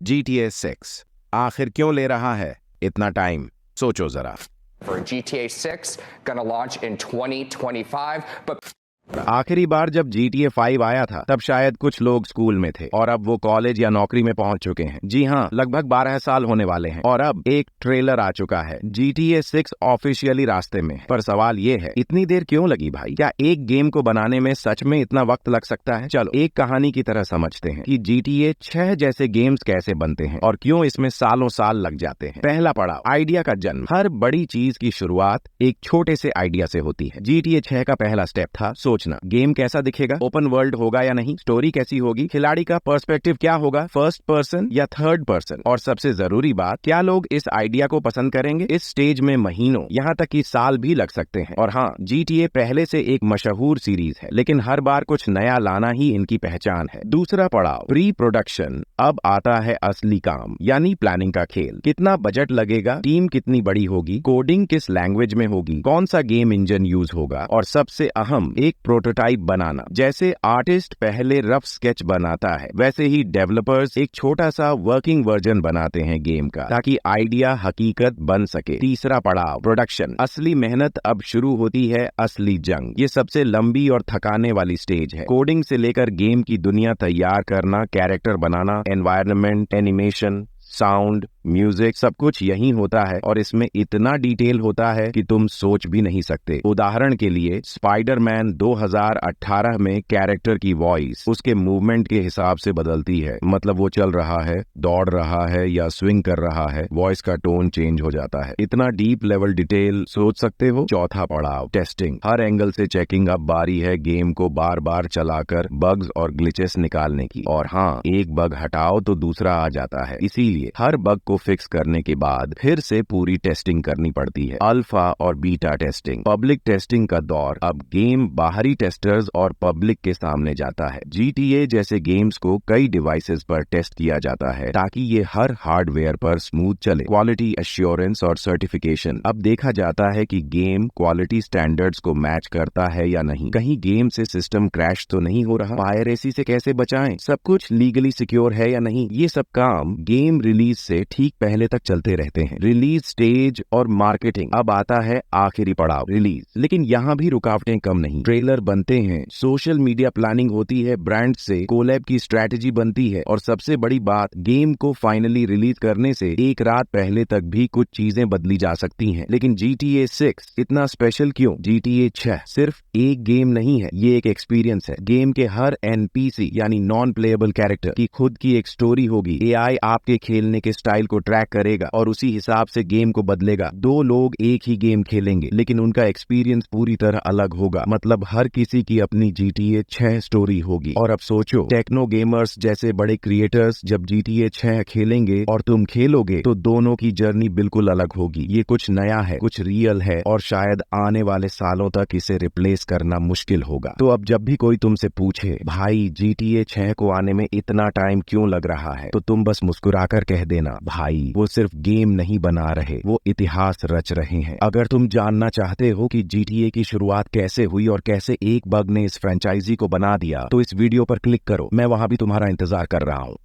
GTA 6 आखिर क्यों ले रहा है इतना टाइम? सोचो जरा। For GTA 6, gonna launch in 2025, but आखिरी बार जब GTA 5 आया था तब शायद कुछ लोग स्कूल में थे और अब वो कॉलेज या नौकरी में पहुंच चुके हैं। जी हाँ, लगभग 12 साल होने वाले हैं और अब एक ट्रेलर आ चुका है। GTA 6 ऑफिशियली रास्ते में है। पर सवाल ये है, इतनी देर क्यों लगी भाई? क्या एक गेम को बनाने में सच में इतना वक्त लग सकता है? चलो एक कहानी की तरह समझते हैं कि GTA 6 जैसे गेम्स कैसे बनते हैं और क्यों इसमें सालों साल लग जाते हैं। पहला पड़ाव, आइडिया का जन्म। हर बड़ी चीज की शुरुआत एक छोटे से आइडिया से होती है। GTA 6 का पहला स्टेप था सोचना। गेम कैसा दिखेगा, ओपन वर्ल्ड होगा या नहीं, स्टोरी कैसी होगी, खिलाड़ी का पर्सपेक्टिव क्या होगा, फर्स्ट पर्सन या थर्ड पर्सन, और सबसे जरूरी बात, क्या लोग इस आइडिया को पसंद करेंगे। इस स्टेज में महीनों यहाँ तक कि साल भी लग सकते हैं। और हाँ, GTA पहले से एक मशहूर सीरीज है, लेकिन हर बार कुछ नया लाना ही इनकी पहचान है। दूसरा पड़ाव, प्री प्रोडक्शन। अब आता है असली काम, यानी प्लानिंग का खेल। कितना बजट लगेगा, टीम कितनी बड़ी होगी, कोडिंग किस लैंग्वेज में होगी, कौन सा गेम इंजन यूज होगा, और सबसे अहम, एक प्रोटोटाइप बनाना। जैसे आर्टिस्ट पहले रफ स्केच बनाता है, वैसे ही डेवलपर्स एक छोटा सा वर्किंग वर्जन बनाते हैं गेम का, ताकि आइडिया हकीकत बन सके। तीसरा पड़ाव, प्रोडक्शन। असली मेहनत अब शुरू होती है, असली जंग। ये सबसे लंबी और थकाने वाली स्टेज है। कोडिंग से लेकर गेम की दुनिया तैयार करना, कैरेक्टर बनाना, एनवायरनमेंट, एनिमेशन, साउंड, म्यूजिक, सब कुछ यही होता है और इसमें इतना डिटेल होता है कि तुम सोच भी नहीं सकते। उदाहरण के लिए स्पाइडरमैन 2018 में कैरेक्टर की वॉइस उसके मूवमेंट के हिसाब से बदलती है। मतलब वो चल रहा है, दौड़ रहा है या स्विंग कर रहा है, वॉइस का टोन चेंज हो जाता है। इतना डीप लेवल डिटेल सोच सकते हो। चौथा पड़ाव, टेस्टिंग। हर एंगल से चेकिंग। अब बारी है गेम को बार बार चलाकर बग्स और ग्लिचेस निकालने की। और हाँ, एक बग हटाओ तो दूसरा आ जाता है, इसीलिए हर बग को फिक्स करने के बाद फिर से पूरी टेस्टिंग करनी पड़ती है। अल्फा और बीटा टेस्टिंग, पब्लिक टेस्टिंग का दौर। अब गेम बाहरी टेस्टर्स और पब्लिक के सामने जाता है। GTA जैसे गेम्स को कई डिवाइसेस पर टेस्ट किया जाता है ताकि ये हर हार्डवेयर पर स्मूथ चले। क्वालिटी एश्योरेंस और सर्टिफिकेशन। अब देखा जाता है कि गेम क्वालिटी स्टैंडर्ड्स को मैच करता है या नहीं, कहीं गेम से सिस्टम क्रैश तो नहीं हो रहा, पायरेसी से कैसे बचाएं, सब कुछ लीगली सिक्योर है या नहीं। ये सब काम गेम रिलीज से ठीक पहले तक चलते रहते हैं। रिलीज स्टेज और मार्केटिंग। अब आता है आखिरी पड़ाव, रिलीज। लेकिन यहाँ भी रुकावटें कम नहीं। ट्रेलर बनते हैं, सोशल मीडिया प्लानिंग होती है, ब्रांड से कोलैब की स्ट्रेटेजी बनती है, और सबसे बड़ी बात, गेम को फाइनली रिलीज करने से एक रात पहले तक भी कुछ चीजें बदली जा सकती हैं। लेकिन GTA 6 इतना स्पेशल क्यों? GTA 6 सिर्फ एक गेम नहीं है, ये एक एक्सपीरियंस है। गेम के हर NPC यानी नॉन प्लेएबल कैरेक्टर की खुद की एक स्टोरी होगी। AI आपके खेलने के स्टाइल को ट्रैक करेगा और उसी हिसाब से गेम को बदलेगा। दो लोग एक ही गेम खेलेंगे लेकिन उनका एक्सपीरियंस पूरी तरह अलग होगा। मतलब हर किसी की अपनी GTA 6 स्टोरी होगी। और अब सोचो, टेक्नो गेमर्स जैसे बड़े क्रिएटर्स जब GTA 6 खेलेंगे और तुम खेलोगे तो दोनों की जर्नी बिल्कुल अलग होगी। ये कुछ नया है, कुछ रियल है, और शायद आने वाले सालों तक इसे रिप्लेस करना मुश्किल होगा। तो अब जब भी कोई तुमसे पूछे, भाई GTA 6 को आने में इतना टाइम क्यों लग रहा है, तो तुम बस मुस्कुराकर कह देना, भाई वो सिर्फ गेम नहीं बना रहे, वो इतिहास रच रहे हैं। अगर तुम जानना चाहते हो कि GTA की शुरुआत कैसे हुई और कैसे एक बग ने इस फ्रेंचाइजी को बना दिया, तो इस वीडियो पर क्लिक करो, मैं वहां भी तुम्हारा इंतजार कर रहा हूँ।